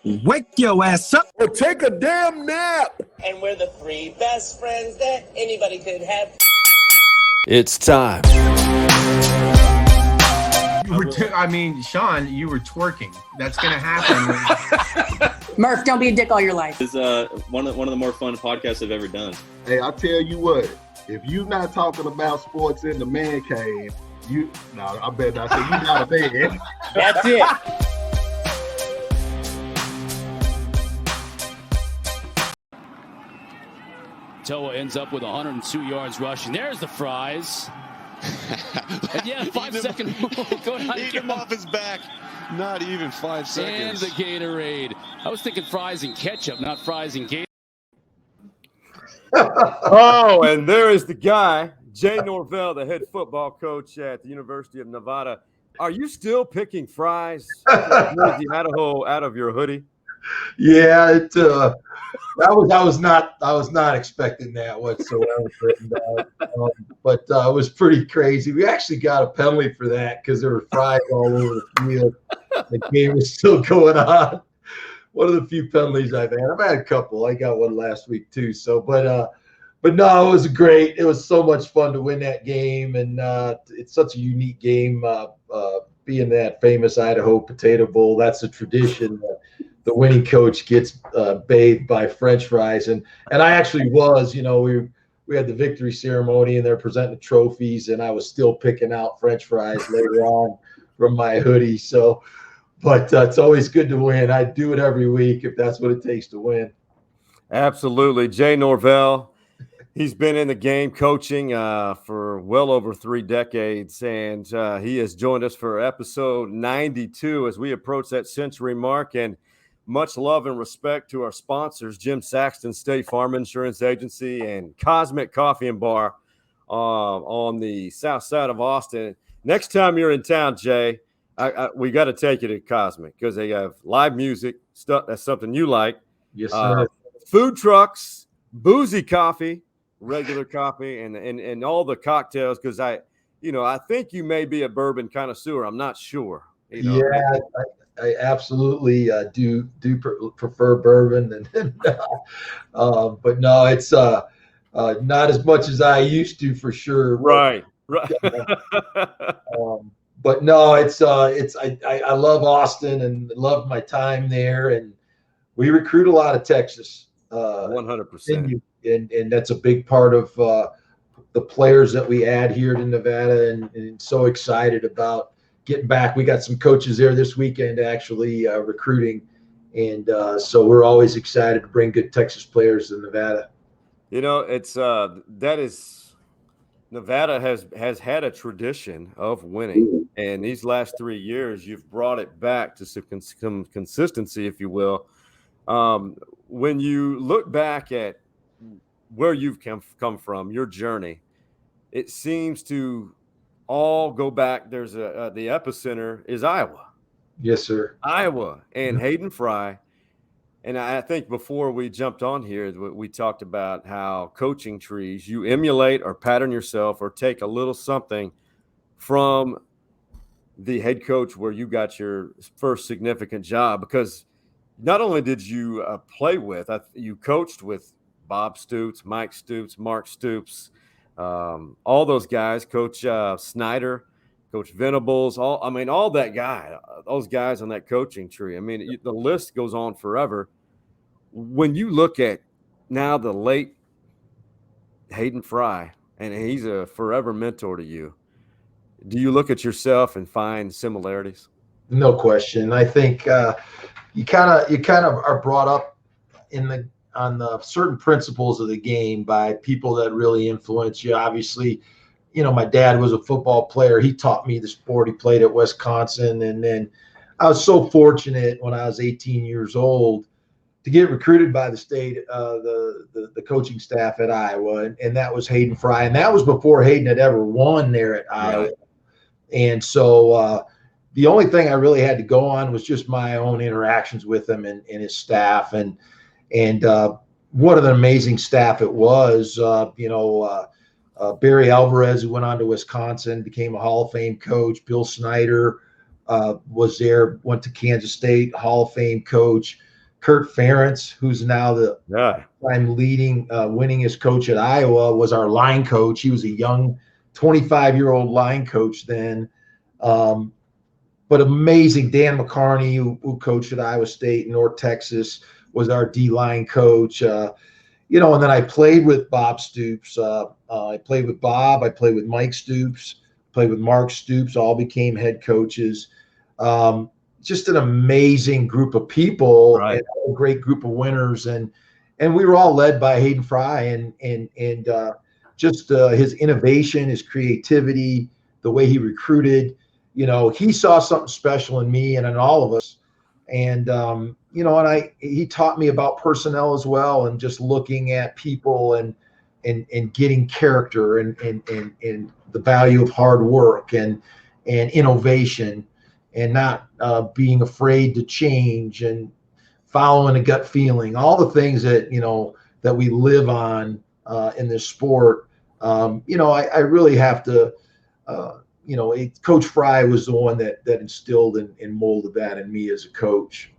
Wake your ass up or take a damn nap. And we're the three best friends that anybody could have. It's time. Sean, you were twerking. That's going to happen. Murph, don't be a dick all your life. It's one of the more fun podcasts I've ever done. Hey, I tell you what, if you're not talking about sports in the man cave, I bet not say you not a man. That's it. Toa ends up with 102 yards rushing. There's the Fries. And yeah, 5-second rule. Eat him off his back. Not even 5 seconds. And the Gatorade. I was thinking fries and ketchup, not fries and Gatorade. Oh, and there is the guy, Jay Norvell, the head football coach at the University of Nevada. Are you still picking fries the Idaho out of your hoodie? Yeah, I was not expecting that whatsoever. But it was pretty crazy. We actually got a penalty for that because there were fries all over the field. The game was still going on. One of the few penalties I've had. I've had a couple. I got one last week too. So, but no, it was great. It was so much fun to win that game, and it's such a unique game. Being that famous Idaho Potato Bowl, that's a tradition. The winning coach gets bathed by French fries, and I actually was. We had the victory ceremony, and they're presenting the trophies, and I was still picking out French fries later on from my hoodie. So, but it's always good to win. I do it every week if that's what it takes to win. Absolutely, Jay Norvell. He's been in the game coaching for well over 3 decades, and he has joined us for episode 92 as we approach that century mark. And much love and respect to our sponsors, Jim Saxton State Farm Insurance Agency and Cosmic Coffee and Bar on the south side of Austin. Next time you're in town, Jay, we got to take you to Cosmic because they have live music stuff. That's something you like. Yes, sir. Food trucks, boozy coffee, regular coffee, and all the cocktails. Because I think you may be a bourbon connoisseur. I'm not sure. Yeah, I absolutely do prefer bourbon, but no, it's not as much as I used to for sure. Right. But no, I love Austin and love my time there, and we recruit a lot of Texas. 100%. And that's a big part of the players that we add here to Nevada, and so excited about getting back. We got some coaches there this weekend actually recruiting, and so we're always excited to bring good Texas players to Nevada. It's Nevada has had a tradition of winning, and these last 3 years you've brought it back to some consistency, if you will. When you look back at where you've come from, your journey, it seems to all go back. There's the epicenter is Iowa. Yes, sir. Iowa and Hayden Fry. And I think before we jumped on here, we talked about how coaching trees, you emulate or pattern yourself or take a little something from the head coach where you got your first significant job, because not only did you play with, you coached with Bob Stoops, Mike Stoops, Mark Stoops, all those guys, Coach Snyder, Coach Venables, all those guys on that coaching tree. The list goes on forever. When you look at now the late Hayden Fry, and he's a forever mentor to you, do you look at yourself and find similarities? No question. I think you kind of are brought up on the certain principles of the game by people that really influence you. Obviously, my dad was a football player. He taught me the sport. He played at Wisconsin. And then I was so fortunate when I was 18 years old to get recruited by the state, the coaching staff at Iowa. And that was Hayden Fry. And that was before Hayden had ever won there at Iowa. And so the only thing I really had to go on was just my own interactions with him and his staff. And what an amazing staff it was. Barry Alvarez, who went on to Wisconsin, became a Hall of Fame coach. Bill Snyder was there, went to Kansas State, Hall of Fame coach. Kurt Ferentz, who's now the I'm leading winningest coach at Iowa, was our line coach. He was a young 25-year-old line coach then. But amazing. Dan McCarney, who coached at Iowa State, North Texas, was our D-line coach. And then I played with Bob Stoops. I played with Bob. I played with Mike Stoops, played with Mark Stoops, all became head coaches. Just an amazing group of people, and a great group of winners. And we were all led by Hayden Fry and just his innovation, his creativity, the way he recruited. He saw something special in me and in all of us. And, he taught me about personnel as well, and just looking at people and getting character and the value of hard work and innovation, and not being afraid to change and following a gut feeling, all the things that, that we live on in this sport. I really have to, Coach Fry was the one that instilled and molded that in me as a coach.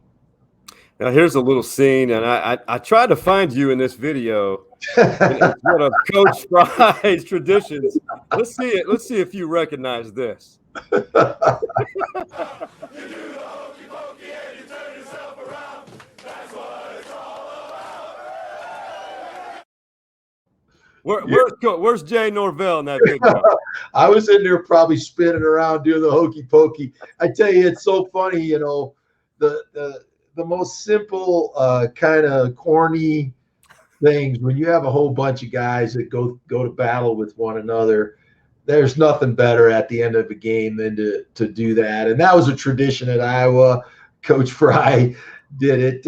Now here's a little scene, and I tried to find you in this video. It's one of Coach Fry's traditions. Let's see it. Let's see if you recognize this. Where's Jay Norvell in that video? I was in there probably spinning around doing the hokey pokey. I tell you, it's so funny, the most simple kind of corny things. When you have a whole bunch of guys that go to battle with one another, there's nothing better at the end of a game than to do that. And that was a tradition at Iowa. Coach Fry did it.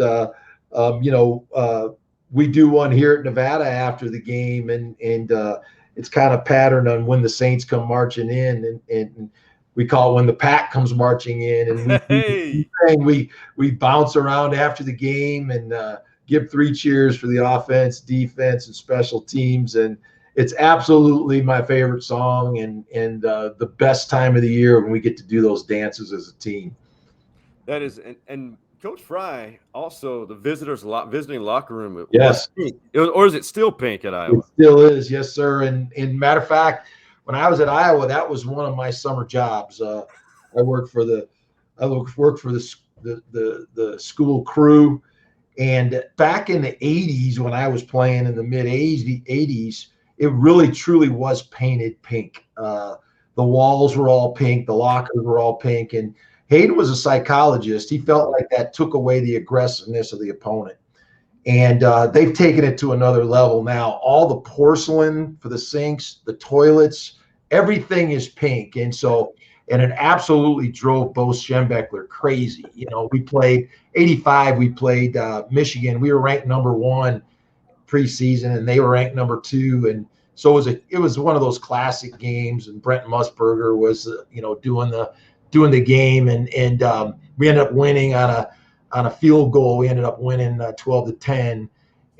We do one here at Nevada after the game, and it's kind of patterned on when the Saints come marching in, and we call it when the pack comes marching in, and we bounce around after the game and give 3 cheers for the offense, defense, and special teams. And it's absolutely my favorite song, and the best time of the year when we get to do those dances as a team. That is, and Coach Fry also, the visiting locker room. Yes. Or is it still pink at Iowa? It still is, yes, sir. And matter of fact, when I was at Iowa, that was one of my summer jobs. I worked for the school crew. And back in the 80s, when I was playing in the mid 80s, it really truly was painted pink. The walls were all pink, the lockers were all pink, and Hayden was a psychologist. He felt like that took away the aggressiveness of the opponent. And they've taken it to another level now. All the porcelain for the sinks, the toilets, everything is pink. And it absolutely drove Bo Schembechler crazy. We played 85, we played Michigan. We were ranked number 1 preseason, and they were ranked number 2. And so it was one of those classic games. And Brent Musburger was, doing the game, and we ended up winning on a field goal. We ended up winning 12-10,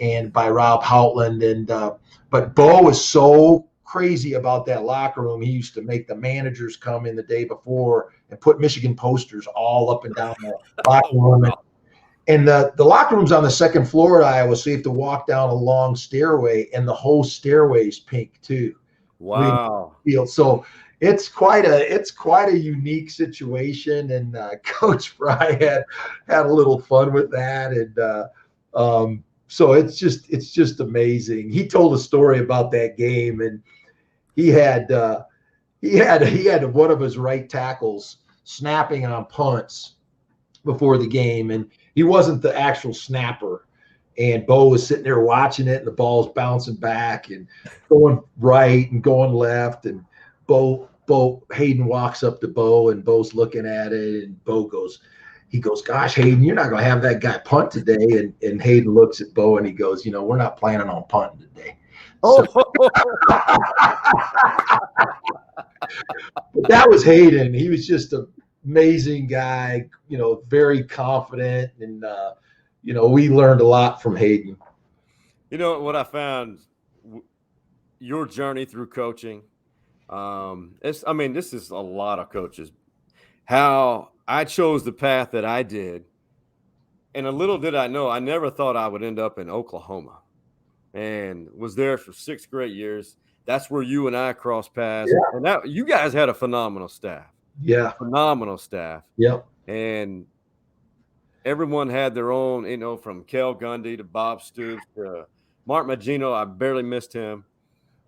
and by Rob Houtland. And but Bo was so crazy about that locker room. He used to make the managers come in the day before and put Michigan posters all up and down the locker room. And the locker room's on the second floor at Iowa, so you have to walk down a long stairway, and the whole stairway is pink too. Wow. So it's quite a unique situation, and Coach Fry had a little fun with that, and so it's just amazing. He told a story about that game, and he had one of his right tackles snapping on punts before the game, and he wasn't the actual snapper. And Bo was sitting there watching it, and the ball's bouncing back and going right and going left, and Hayden walks up to Bo, and Bo's looking at it, and Bo goes, "Gosh, Hayden, you're not going to have that guy punt today." And Hayden looks at Bo, and he goes, "We're not planning on punting today." So, but that was Hayden. He was just an amazing guy, very confident, and we learned a lot from Hayden. What I found, your journey through coaching. This is a lot of coaches. How I chose the path that I did And a little did I know, I never thought I would end up in Oklahoma, and was there for 6 great years. That's where you and I crossed paths. Yeah. And that you guys had a phenomenal staff. Yeah. Phenomenal staff. Yep. And everyone had their own, you know, from Kel Gundy to Bob Stoops to Mark Magino. I barely missed him.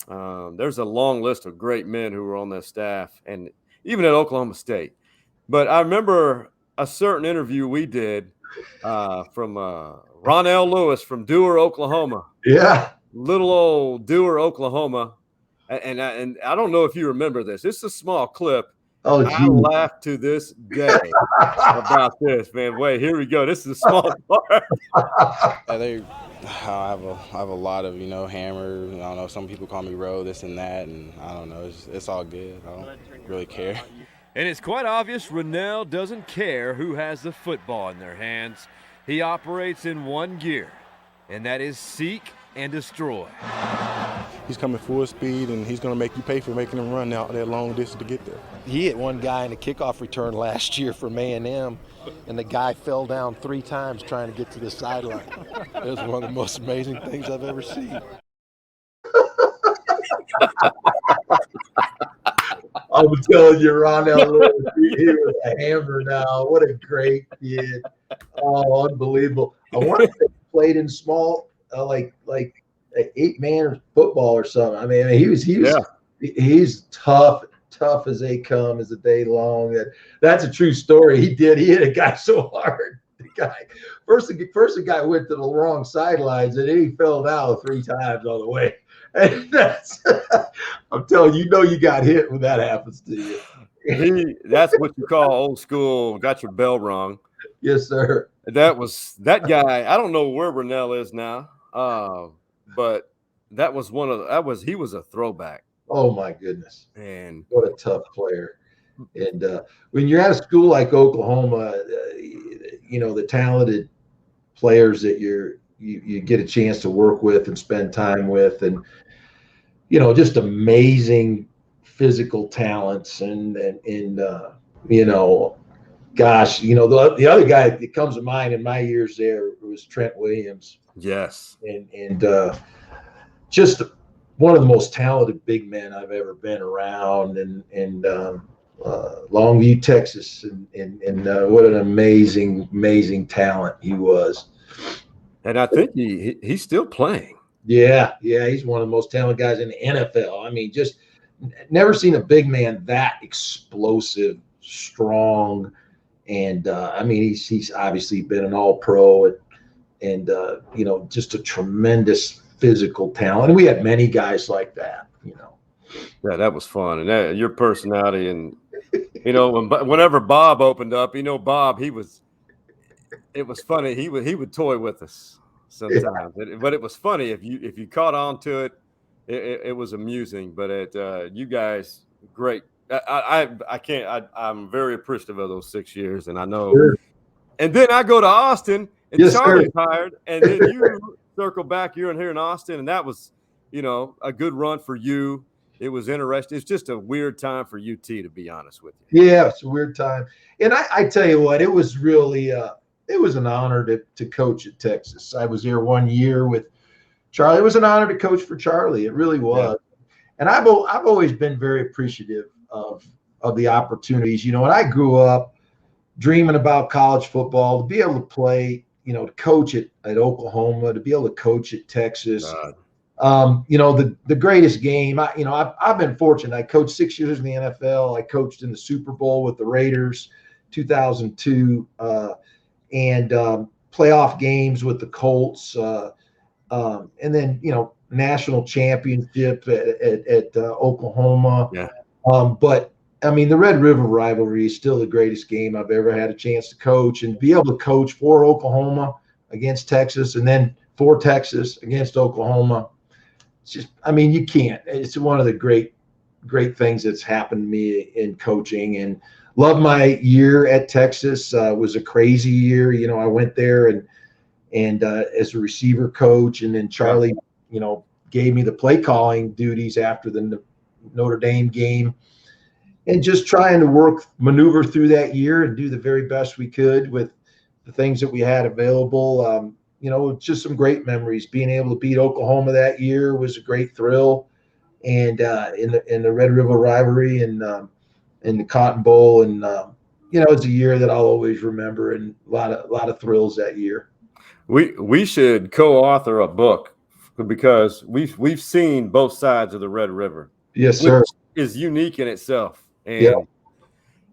There's a long list of great men who were on that staff, and even at Oklahoma State. But I remember a certain interview we did from Ron L. Lewis from Dewar, Oklahoma. Yeah. Little old Dewar, Oklahoma. And I don't know if you remember this. It's a small clip. Oh, I laugh to this day about this, man. Wait, here we go. This is a small part. I have a lot of, hammer. I don't know. Some people call me Ro, this and that, and I don't know. It's all good. I don't really care. And it's quite obvious Rennell doesn't care who has the football in their hands. He operates in one gear, and that is seek and destroy. He's coming full speed, and he's going to make you pay for making him run out that long distance to get there. He hit one guy in a kickoff return last year from A&M, and the guy fell down 3 times trying to get to the sideline. It was one of the most amazing things I've ever seen. I was telling you, Ron L. Lewis, he was a hammer now. What a great kid. Oh, unbelievable. I wonder if he played in small, like 8-man football or something. I mean, he's tough as they come as the day long. That's a true story. He hit a guy so hard. First the guy went to the wrong sidelines, and then he fell down 3 times on the way. And I'm telling you, you got hit when that happens to you. That's what you call old school, got your bell rung. Yes, sir. That guy. I don't know where Rennell is now, but he was a throwback. Oh my goodness! And what a tough player. And when you're at a school like Oklahoma, the talented players that you get a chance to work with and spend time with, and just amazing physical talents, and gosh, the other guy that comes to mind in my years there was Trent Williams. Yes. And just one of the most talented big men I've ever been around, and Longview, Texas, and what an amazing talent he was. And I think he's still playing. Yeah, he's one of the most talented guys in the NFL. I mean, just never seen a big man that explosive, strong, and he's obviously been an All-Pro, and just a tremendous physical talent. And we had many guys like that. Yeah, that was fun, and your personality, and whenever Bob opened up, Bob, it was funny. He would toy with us sometimes, but it was funny if you caught on to it. It was amusing. But you guys, great. I'm very appreciative of those 6 years, and I know. Sure. And then I go to Austin, and Charlie's hired, and then you circle back. You're in here in Austin, and that was, a good run for you. It was interesting. It's just a weird time for UT, to be honest with you. Yeah, it's a weird time. And I tell you what, it was really it was an honor to coach at Texas. I was there 1 year with Charlie. It was an honor to coach for Charlie. It really was. Yeah. And I've always been very appreciative of the opportunities. When I grew up dreaming about college football, to be able to play, to coach at Oklahoma, to be able to coach at Texas. The greatest game. I've been fortunate. I coached 6 years in the NFL. I coached in the Super Bowl with the Raiders, 2002, and playoff games with the Colts, and then national championship at Oklahoma. Yeah. But the Red River rivalry is still the greatest game I've ever had a chance to coach, and be able to coach for Oklahoma against Texas, and then for Texas against Oklahoma. It's just, you can't. It's one of the great things that's happened to me in coaching, and love my year at Texas. Was a crazy year. I went there and as a receiver coach, and then Charlie, gave me the play calling duties after the Notre Dame game, and just trying to maneuver through that year and do the very best we could with the things that we had available. Just some great memories. Being able to beat Oklahoma that year was a great thrill, and in the Red River rivalry and in the Cotton Bowl, and it's a year that I'll always remember, and a lot of thrills that year. We should co-author a book because we've seen both sides of the Red River. Yes, sir. Which is unique in itself, and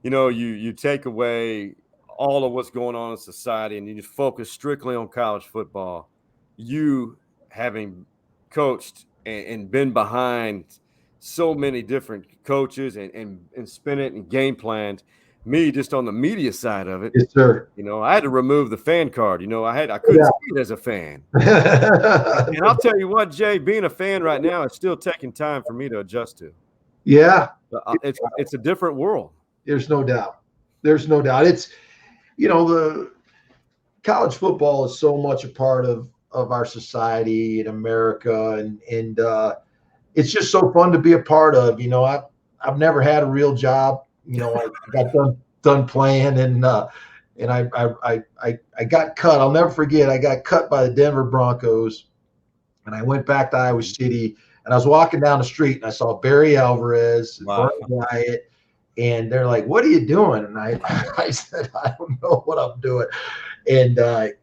you take away all of what's going on in society, and you just focus strictly on college football. You having coached and been behind so many different coaches and spin it and game planned. Me just on the media side of it. Yes, sir. I had to remove the fan card. I couldn't see it as a fan. And I'll tell you what, Jay, being a fan right now is still taking time for me to adjust to. Yeah. It's a different world. There's no doubt. There's no doubt. It's, the college football is so much a part of our society in America, and it's just so fun to be a part of. I've never had a real job. I got done playing, and I got cut. I'll never forget. I got cut by the Denver Broncos, and I went back to Iowa City, and I was walking down the street, and I saw Barry Alvarez, and Bernie Wyatt, and they're like, "What are you doing?" And I said, "I don't know what I'm doing." And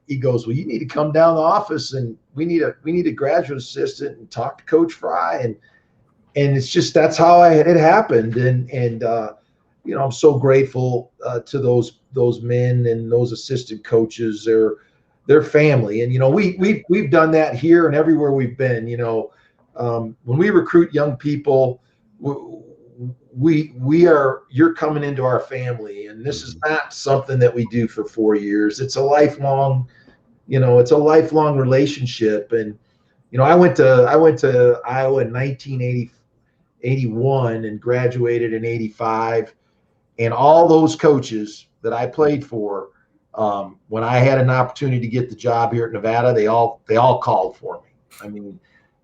he goes, "Well, you need to come down to the office, and we need a graduate assistant, and talk to Coach Fry." And it's just, that's how it happened. And I'm so grateful to those men and those assistant coaches. They're family. And we've done that here and everywhere we've been. When we recruit young people, you're coming into our family, and this is not something that we do for 4 years. It's a lifelong relationship. And I went to Iowa in 1981 and graduated in 85. And all those coaches that I played for, when I had an opportunity to get the job here at Nevada, they all called for me.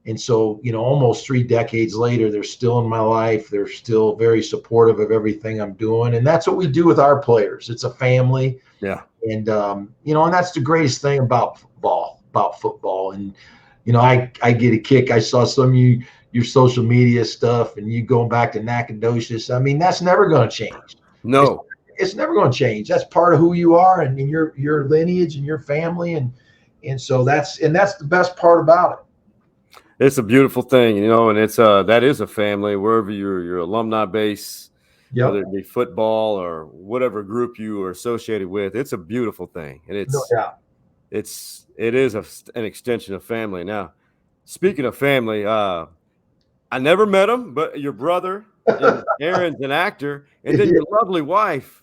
And so, almost 3 decades later, they're still in my life. They're still very supportive of everything I'm doing. And that's what we do with our players. It's a family. Yeah. And, and that's the greatest thing about football. And, I get a kick. I saw some of your social media stuff, and you going back to Nacogdoches. That's never going to change. No. It's never going to change. That's part of who you are, and your lineage and your family. And so that's the best part about it. It's a beautiful thing, and it's that is a family wherever your alumni base, whether it be football or whatever group you are associated with. It's a beautiful thing, and it is an extension of family. Now, speaking of family, I never met him, but your brother, Aaron's an actor, and then your lovely wife,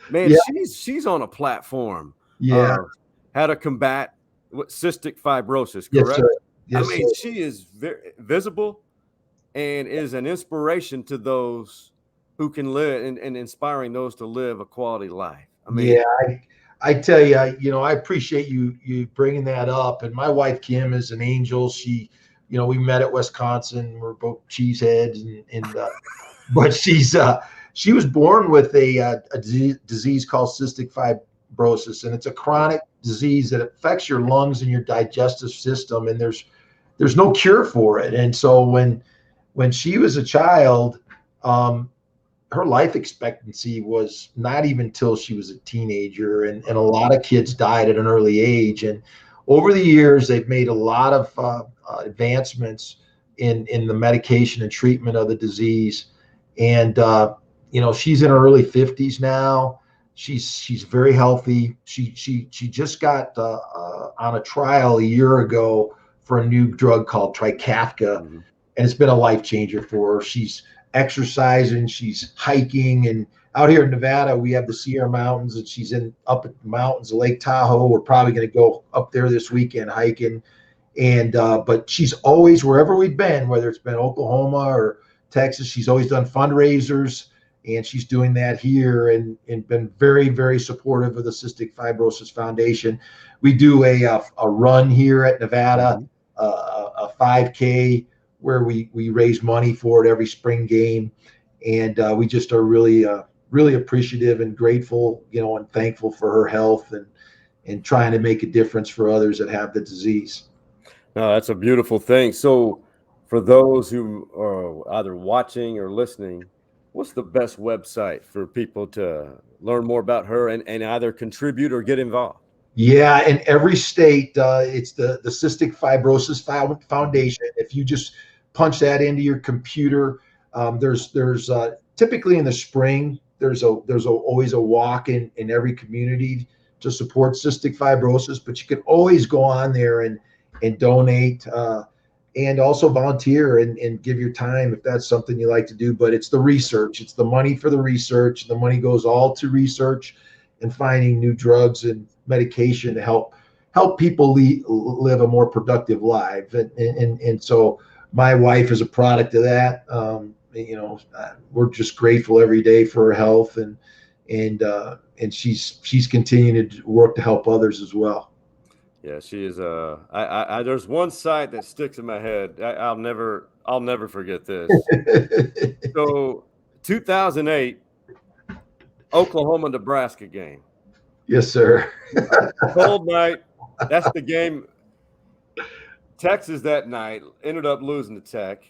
man, she's on a platform. How to combat cystic fibrosis, correct? Yes, sir. Yes, she is very visible and is an inspiration to those who can live and inspiring those to live a quality life. I tell you, I appreciate you bringing that up. And my wife, Kim, is an angel. She, we met at Wisconsin. We're both cheeseheads, but she was born with a disease called cystic fibrosis, and it's a chronic disease that affects your lungs and your digestive system, and there's no cure for it. And so when she was a child, her life expectancy was not even till she was a teenager, and a lot of kids died at an early age. And over the years, they've made a lot of advancements in the medication and treatment of the disease. And she's in her early 50s now. She's very healthy. She just got on a trial a year ago for a new drug called Trikafta, and it's been a life changer for her. She's exercising, she's hiking, and out here in Nevada, we have the Sierra Mountains, and she's up at the mountains of Lake Tahoe. We're probably going to go up there this weekend hiking, and but she's always, wherever we've been, whether it's been Oklahoma or Texas, she's always done fundraisers. And she's doing that here, and been very, very supportive of the Cystic Fibrosis Foundation. We do a run here at Nevada, a 5K, where we raise money for it every spring game. And we just are really appreciative and grateful, and thankful for her health. trying to make a difference for others that have the disease. No, that's a beautiful thing. So for those who are either watching or listening, what's the best website for people to learn more about her and either contribute or get involved? Yeah, in every state, it's the Cystic Fibrosis Foundation. If you just punch that into your computer, there's typically in the spring, there's always a walk in every community to support cystic fibrosis, but you can always go on there and donate and also volunteer and give your time if that's something you like to do. But it's the research, it's the money for the research. The money goes all to research and finding new drugs and medication to help people live a more productive life. And so my wife is a product of that. We're just grateful every day for her health, and she's continuing to work to help others as well. Yeah, she is. There's one site that sticks in my head. I'll never forget this. So, 2008, Oklahoma-Nebraska game. Yes, sir. Cold night. That's the game. Texas that night ended up losing to Tech.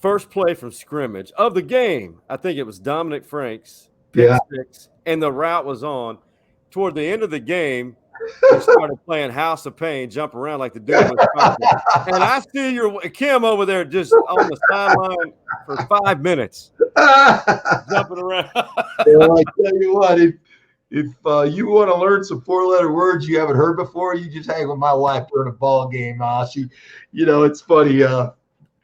First play from scrimmage of the game, I think it was Dominic Franks, pick six, and the route was on. Toward the end of the game, they started playing House of Pain, jump around like the dude was talking. And I see your Kim over there just on the sideline for 5 minutes, jumping around. Well, I tell you what, if you want to learn some 4-letter words you haven't heard before, you just hang with my wife during a ball game. It's funny.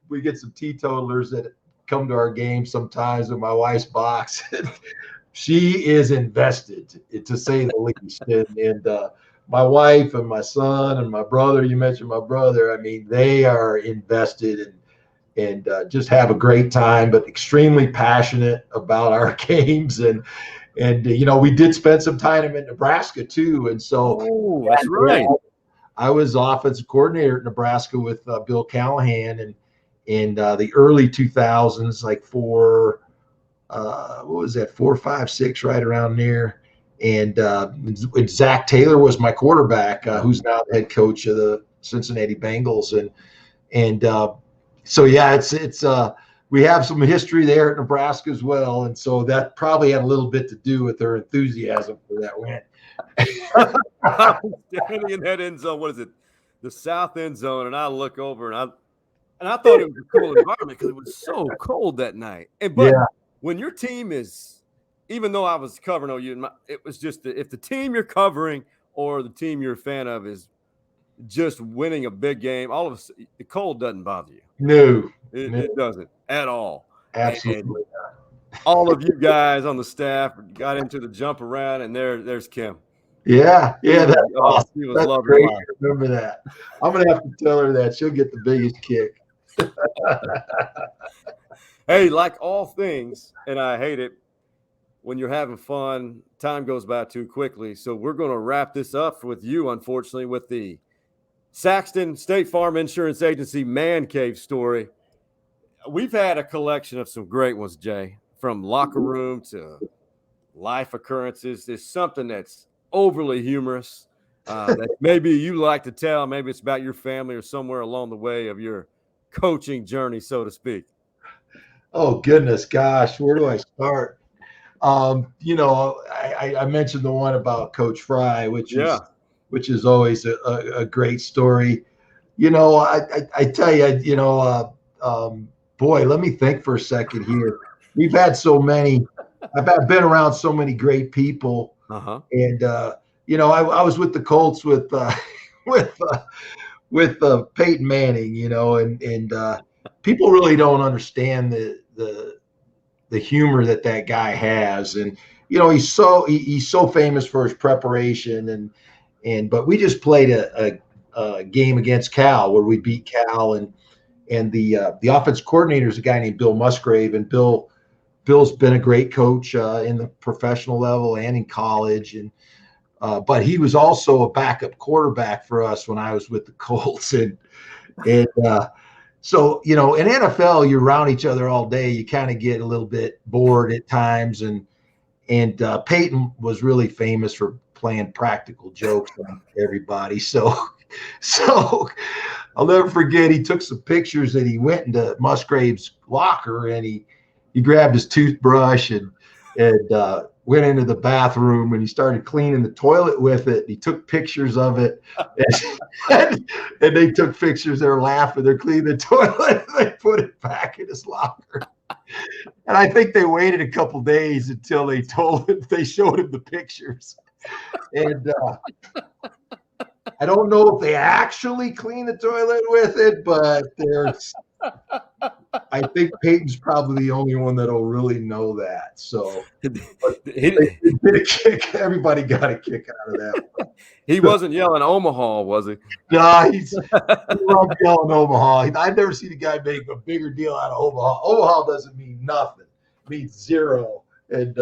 We get some teetotalers that come to our games sometimes in my wife's box. She is invested, to say the least. And my wife and my son and my brother, you mentioned my brother, I mean, they are invested and just have a great time, but extremely passionate about our games. And we did spend some time in Nebraska too. And so that's right. I was offensive coordinator at Nebraska with Bill Callahan, and in the early 2000s, like 4, 5, 6, right around there. And Zach Taylor was my quarterback, who's now the head coach of the Cincinnati Bengals. So yeah, it's we have some history there at Nebraska as well, and so that probably had a little bit to do with their enthusiasm for that win. I was standing in that end zone. What is it? The south end zone, and I look over and I thought it was a cool environment because it was so cold that night. But when your team is, even though I was covering OU, it was just if the team you're covering or the team you're a fan of is just winning a big game, all of a sudden, the cold doesn't bother you. No, it doesn't at all. Absolutely not. All of you guys on the staff got into the jump around, and there's Kim. Yeah, that's awesome. She was That's great. Remember that. I'm gonna have to tell her that. She'll get the biggest kick. Hey, like all things, and I hate it when you're having fun, time goes by too quickly. So we're going to wrap this up with you, unfortunately, with the Saxton State Farm Insurance Agency man cave story. We've had a collection of some great ones, Jay, from locker room to life occurrences. There's something that's overly humorous that maybe you like to tell. Maybe it's about your family or somewhere along the way of your coaching journey, so to speak. Oh, goodness, gosh, where do I start? I mentioned the one about Coach Fry, which is always a great story. I tell you, boy, let me think for a second here. We've had so many. I've been around so many great people, and I was with the Colts with Peyton Manning, and people really don't understand the humor that guy has, and he's so famous for his preparation, but we just played a game against Cal where we beat Cal, and the offense coordinator is a guy named Bill Musgrave, and Bill's been a great coach in the professional level and in college, and but he was also a backup quarterback for us when I was with the Colts, and so, in NFL, you're around each other all day. You kind of get a little bit bored at times. And Peyton was really famous for playing practical jokes on everybody. So I'll never forget, he took some pictures and he went into Musgrave's locker and he grabbed his toothbrush and went into the bathroom and he started cleaning the toilet with it. He took pictures of it and they took pictures. They're laughing. They're cleaning the toilet. And they put it back in his locker. And I think they waited a couple days until they showed him the pictures. And I don't know if they actually clean the toilet with it, but I think Peyton's probably the only one that'll really know that. So everybody got a kick out of that. He wasn't yelling Omaha, was he? No, he loved yelling Omaha. I've never seen a guy make a bigger deal out of Omaha. Omaha doesn't mean nothing. It means zero. And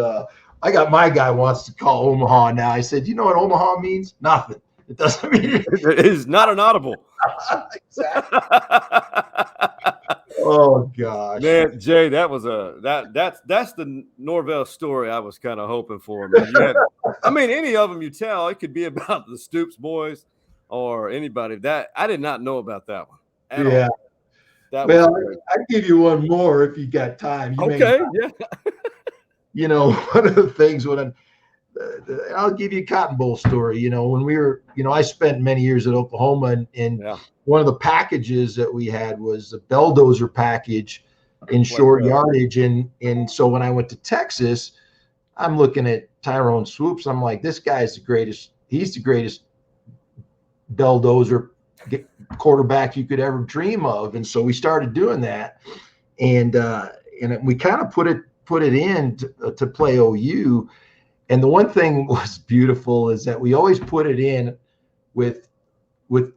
I got my guy wants to call Omaha now. I said, you know what Omaha means? Nothing. It doesn't mean it is not an audible. Exactly. Oh gosh, man, Jay, that was that's the Norvell story I was kind of hoping for, man. Any of them you tell, it could be about the Stoops boys or anybody. That I did not know about that one. Yeah. Well, I'd give you one more if you got time. Okay, yeah. One of the things I'll give you a Cotton Bowl story. When we were, I spent many years at Oklahoma, and one of the packages that we had was the Belldozer package in short yardage. And so when I went to Texas, I'm looking at Tyrone Swoops. I'm like, this guy's the greatest. He's the greatest Belldozer quarterback you could ever dream of. And so we started doing that, and we kind of put it in to play OU. And the one thing was beautiful is that we always put it in with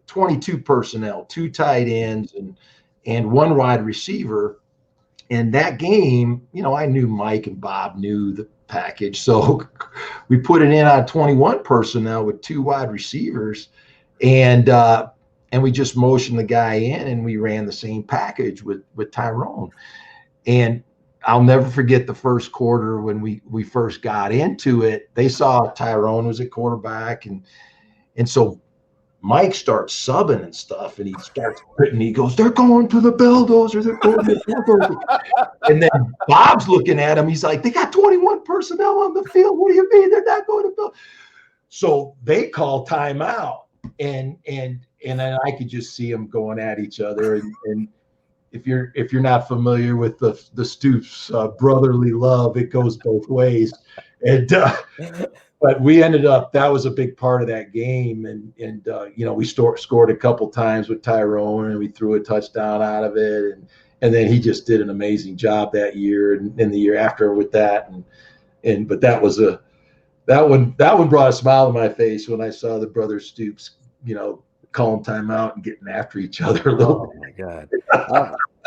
22 personnel, 2 tight ends and 1 wide receiver. And that game, I knew Mike and Bob knew the package. So we put it in on 21 personnel with 2 wide receivers. And we just motioned the guy in and we ran the same package with Tyrone. And I'll never forget the first quarter when we first got into it. They saw Tyrone was at quarterback, and so Mike starts subbing and stuff, and he starts putting. He goes, "They're going to the Belldozer. They're going to the Belldozer." And then Bob's looking at him. He's like, "They got 21 personnel on the field. What do you mean they're not going to Belldozer?" So they call timeout, and then I could just see them going at each other, and if you're not familiar with the Stoops brotherly love, it goes both ways. And but we ended up, that was a big part of that game, and we scored a couple times with Tyrone, and we threw a touchdown out of it, and then he just did an amazing job that year and the year after with that, but that one brought a smile to my face when I saw the brothers Stoops, calling timeout and getting after each other a little. Oh my God.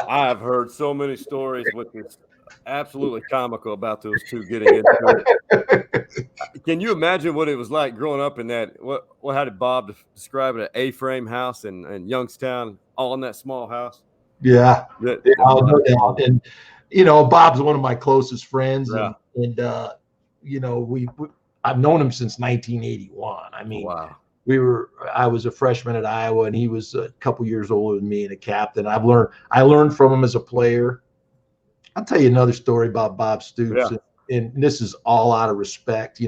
I've heard so many stories with this absolutely comical about those two getting into it. Can you imagine what it was like growing up in that? How did Bob describe it? An A-frame house in Youngstown, all in that small house? Yeah. And Bob's one of my closest friends, and I've known him since 1981. I mean, wow. I was a freshman at Iowa, and he was a couple years older than me and a captain. I learned from him as a player. I'll tell you another story about Bob Stoops, and this is all out of respect.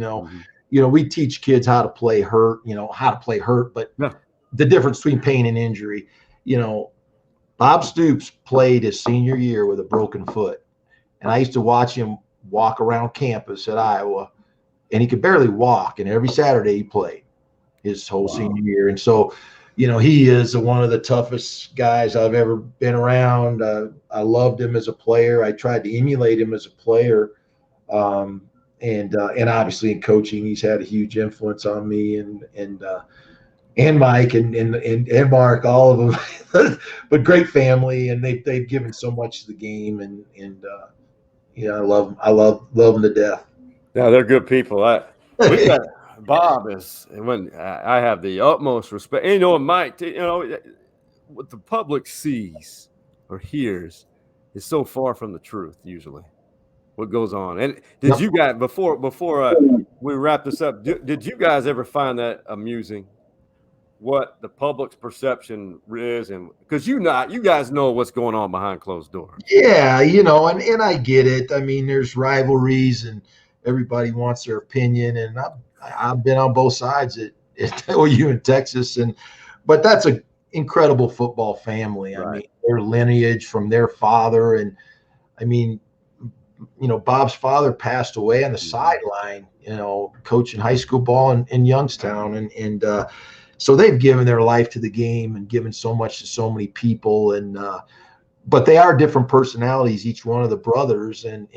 We teach kids how to play hurt, but the difference between pain and injury. Bob Stoops played his senior year with a broken foot, and I used to watch him walk around campus at Iowa, and he could barely walk, and every Saturday he played his whole senior year. And so, he is one of the toughest guys I've ever been around. I loved him as a player. I tried to emulate him as a player. And obviously in coaching, he's had a huge influence on me and Mike and Mark, all of them, but great family. And they've given so much to the game, and I love them to death. Yeah, they're good people. Bob is, when I have the utmost respect, and Mike, what the public sees or hears is so far from the truth usually. What goes on? And did you guys before we wrap this up, did you guys ever find that amusing? What the public's perception is, and because you guys know what's going on behind closed doors. Yeah, and I get it. I mean, there's rivalries, and everybody wants their opinion, and I've been on both sides at OU in Texas, but that's an incredible football family. Right. I mean, their lineage from their father, and I mean, Bob's father passed away on the sideline, coaching high school ball in Youngstown, and so they've given their life to the game and given so much to so many people, but they are different personalities, each one of the brothers, and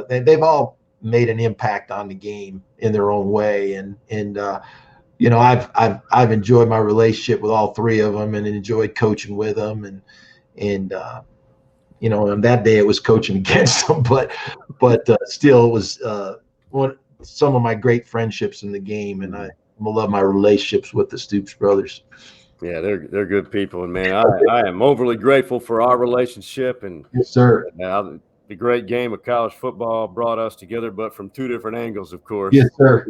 they've all made an impact on the game in their own way, and I've enjoyed my relationship with all three of them and enjoyed coaching with them, and on that day it was coaching against them, but still it was some of my great friendships in the game, and I love my relationships with the Stoops brothers. Yeah, they're good people, and man, I am overly grateful for our relationship. And yes, sir. The great game of college football brought us together, but from two different angles, of course. Yes, sir.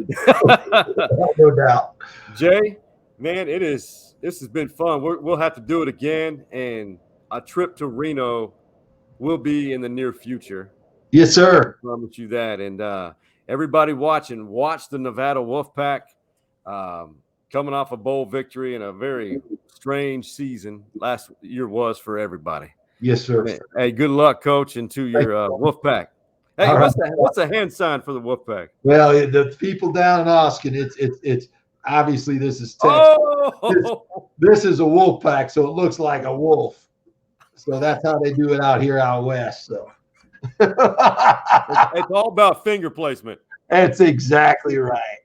No doubt. Jay, man, this has been fun. We'll have to do it again, and a trip to Reno will be in the near future. Yes, sir. I promise you that. And everybody watching, watch the Nevada Wolfpack. Coming off a bowl victory in a very strange season last year was for everybody. Yes, sir. Hey, good luck, Coach, and to your Wolfpack. Hey, what's a hand sign for the Wolfpack? Well, the people down in Austin, it's obviously this is Texas. Oh! This is a Wolfpack, so it looks like a wolf. So that's how they do it out here out west. So it's all about finger placement. That's exactly right.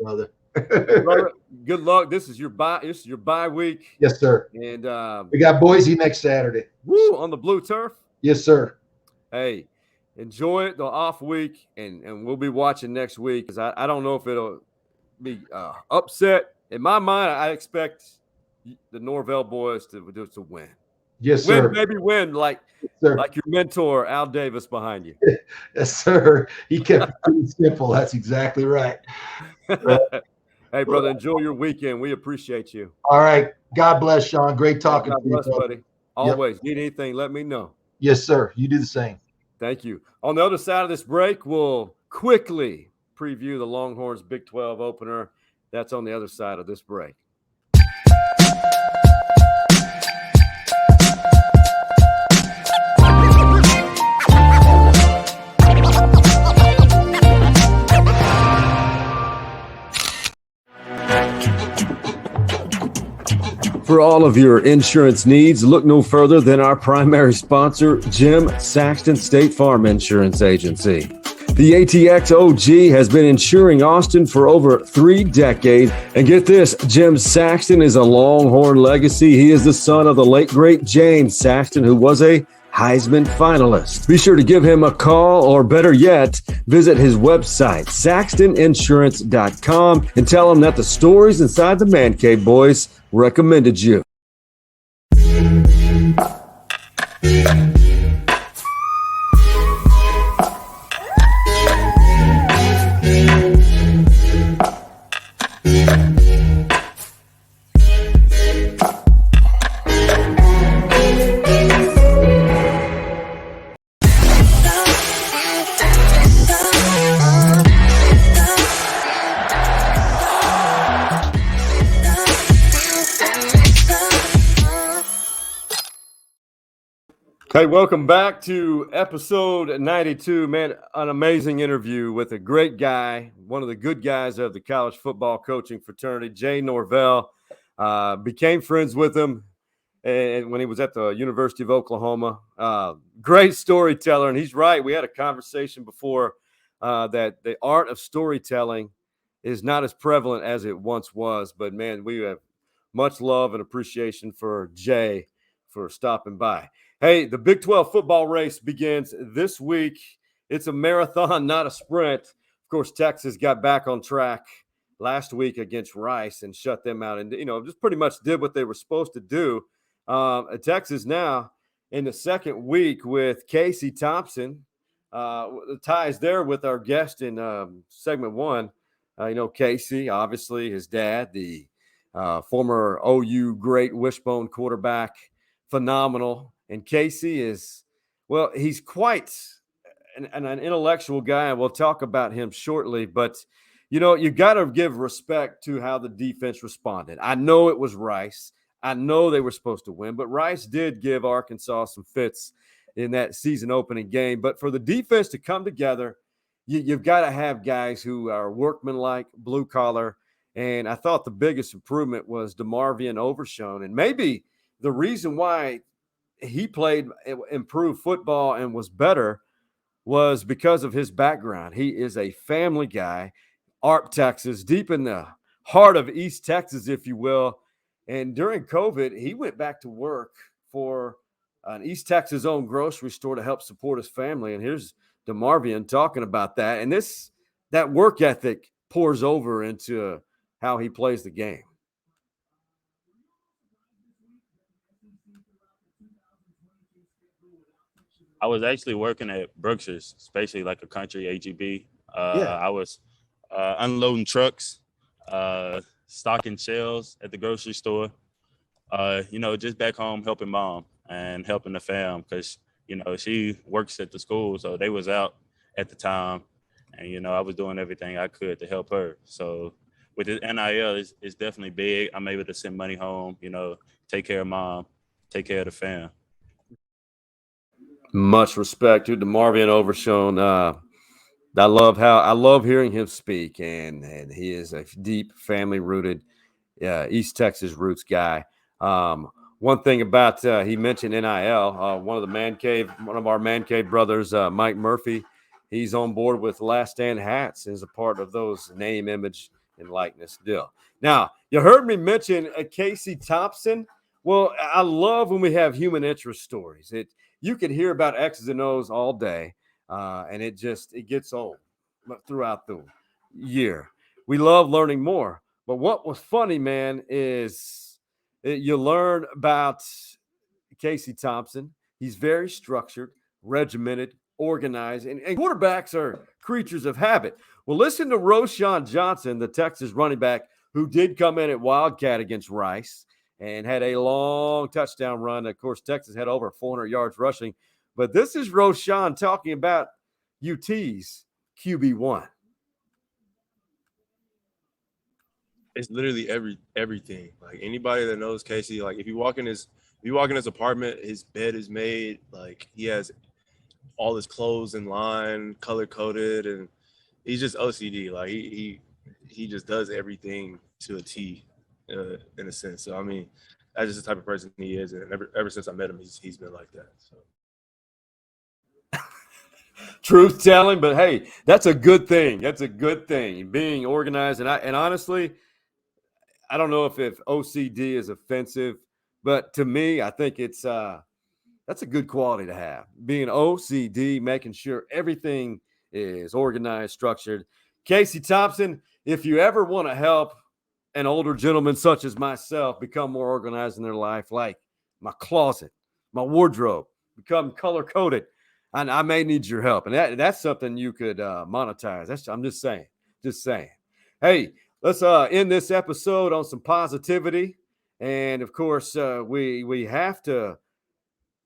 Brother, good luck. This is your bye week. Yes, sir. And we got Boise next Saturday. Woo, on the blue turf. Yes, sir. Hey, enjoy it, the off week, and we'll be watching next week, because I don't know if it'll be upset. In my mind, I expect the Norvell boys to win. Yes, sir. Win, baby, win, like your mentor, Al Davis, behind you. Yes, sir. He kept it pretty simple. That's exactly right. Hey, brother, enjoy your weekend. We appreciate you. All right. God bless, Sean. Great talking to you. God bless, buddy. Always. Yep. Need anything, let me know. Yes, sir. You do the same. Thank you. On the other side of this break, we'll quickly preview the Longhorns Big 12 opener. That's on the other side of this break. For all of your insurance needs, look no further than our primary sponsor, Jim Saxton State Farm Insurance Agency. The ATX OG has been insuring Austin for over 3 decades. And get this, Jim Saxton is a Longhorn legacy. He is the son of the late, great James Saxton, who was a Heisman finalist. Be sure to give him a call, or better yet, visit his website, saxtoninsurance.com, and tell him that the stories inside the Man Cave Boys recommended you. Hey, welcome back to episode 92. Man, an amazing interview with a great guy, one of the good guys of the college football coaching fraternity, Jay Norvell. Became friends with him and when he was at the University of Oklahoma. Great storyteller, and he's right. We had a conversation before that the art of storytelling is not as prevalent as it once was. But, man, we have much love and appreciation for Jay for stopping by. Hey, the Big 12 football race begins this week. It's a marathon, not a sprint. Of course, Texas got back on track last week against Rice and shut them out, and just pretty much did what they were supposed to do. Texas now in the second week with Casey Thompson, the ties there with our guest in segment one. Casey, obviously his dad, the former OU great wishbone quarterback, phenomenal. And Casey he's quite an intellectual guy. We'll talk about him shortly, but you got to give respect to how the defense responded. I know it was Rice. I know they were supposed to win, but Rice did give Arkansas some fits in that season opening game. But for the defense to come together, you've got to have guys who are workmanlike, blue collar. And I thought the biggest improvement was DeMarvion Overshone. And maybe the reason why he played improved football and was better was because of his background. He is a family guy, Arp, Texas, deep in the heart of East Texas, if you will. And during COVID, he went back to work for an East Texas owned grocery store to help support his family. And here's DeMarvion talking about that. And that work ethic pours over into how he plays the game. I was actually working at Brooks's. It's basically like a country AGB. I was unloading trucks, stocking shelves at the grocery store, just back home helping mom and helping the fam because, she works at the school. So they was out at the time. And, I was doing everything I could to help her. So with the NIL, it's definitely big. I'm able to send money home, take care of mom, take care of the fam. Much respect to DeMarvion Overshone. I love hearing him speak, and he is a deep family-rooted East Texas roots guy. One thing about he mentioned NIL. One of our man cave brothers, Mike Murphy, he's on board with Last Stand hats as a part of those name, image, and likeness deal. Now, you heard me mention Casey Thompson. Well, I love when we have human interest stories. You can hear about X's and O's all day, and it gets old throughout the year. We love learning more. But what was funny, man, is you learn about Casey Thompson. He's very structured, regimented, organized, and quarterbacks are creatures of habit. Well, listen to Roschon Johnson, the Texas running back, who did come in at Wildcat against Rice and had a long touchdown run. Of course, Texas had over 400 yards rushing. But this is Roschon talking about UT's QB1. It's literally everything. Like anybody that knows Casey, like if you walk in his apartment, his bed is made. Like he has all his clothes in line, color coded, and he's just OCD. Like he just does everything to a T. In a sense. So, I mean, that's just the type of person he is. And ever since I met him, he's been like that. So. Truth telling, but hey, that's a good thing. That's a good thing. Being organized. And honestly, I don't know if OCD is offensive, but to me, I think that's a good quality to have. Being OCD, making sure everything is organized, structured. Casey Thompson, if you ever want to help an older gentleman such as myself become more organized in their life, like my closet, my wardrobe, become color-coded, and I may need your help. And that's something you could monetize. I'm just saying. Hey, let's end this episode on some positivity. And, of course, we have to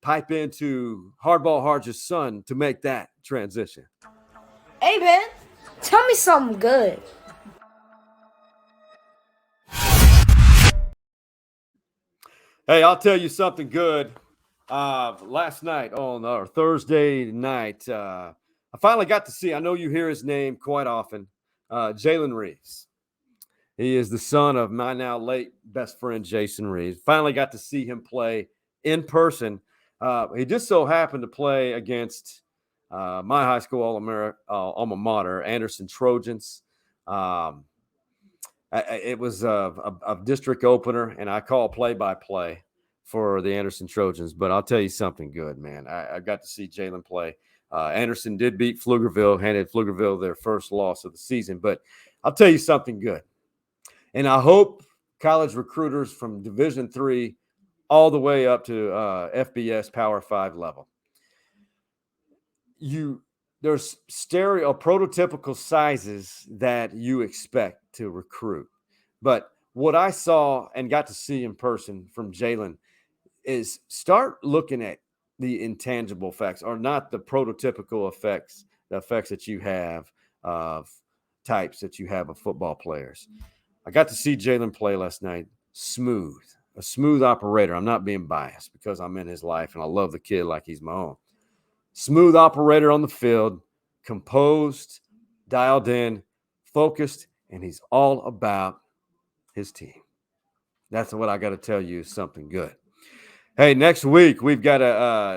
pipe into Hardball Harge's son to make that transition. Hey, man, tell me something good. Hey, I'll tell you something good. Last night or Thursday night, I finally got to see, I know you hear his name quite often, Jalen Reeves. He is the son of my now late best friend, Jason Reeves. Finally got to see him play in person. He just so happened to play against my high school alma mater, Anderson Trojans. It was a district opener, and I call play-by-play for the Anderson Trojans. But I'll tell you something good, man. I got to see Jalen play. Anderson did beat Pflugerville, handed Pflugerville their first loss of the season. But I'll tell you something good. And I hope college recruiters from Division III all the way up to FBS Power 5 level, there's prototypical sizes that you expect to recruit. But what I saw and got to see in person from Jalen is start looking at the intangible effects, or not the prototypical effects, the effects that you have of types that you have of football players. I got to see Jalen play last night. A smooth operator. I'm not being biased because I'm in his life and I love the kid like he's my own. Smooth operator on the field, composed, dialed in, focused, and he's all about his team. That's what I got to tell you is something good. Hey, next week we've got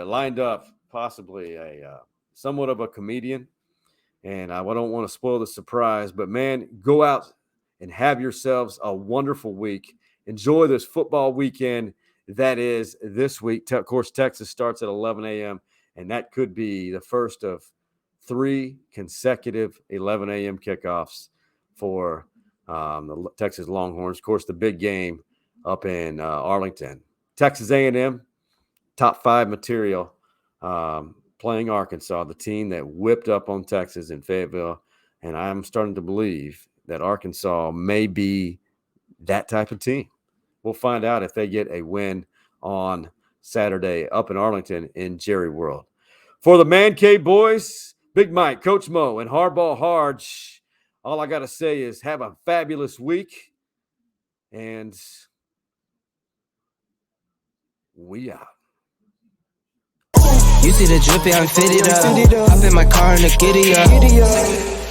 lined up possibly a somewhat of a comedian, and I don't want to spoil the surprise, but man, go out and have yourselves a wonderful week. Enjoy this football weekend that is this week. Of course, Texas starts at 11 a.m., and that could be the first of 3 consecutive 11 a.m. kickoffs for the Texas Longhorns. Of course, the big game up in Arlington. Texas A&M, top 5 material, playing Arkansas, the team that whipped up on Texas in Fayetteville. And I'm starting to believe that Arkansas may be that type of team. We'll find out if they get a win on Saturday up in Arlington in Jerry World. For the Man Cave boys, Big Mike, Coach Mo, and Hardball Harge, all I got to say is have a fabulous week. And we out. You see the drippy, I'm fitted up. Hop in my car and the giddy up.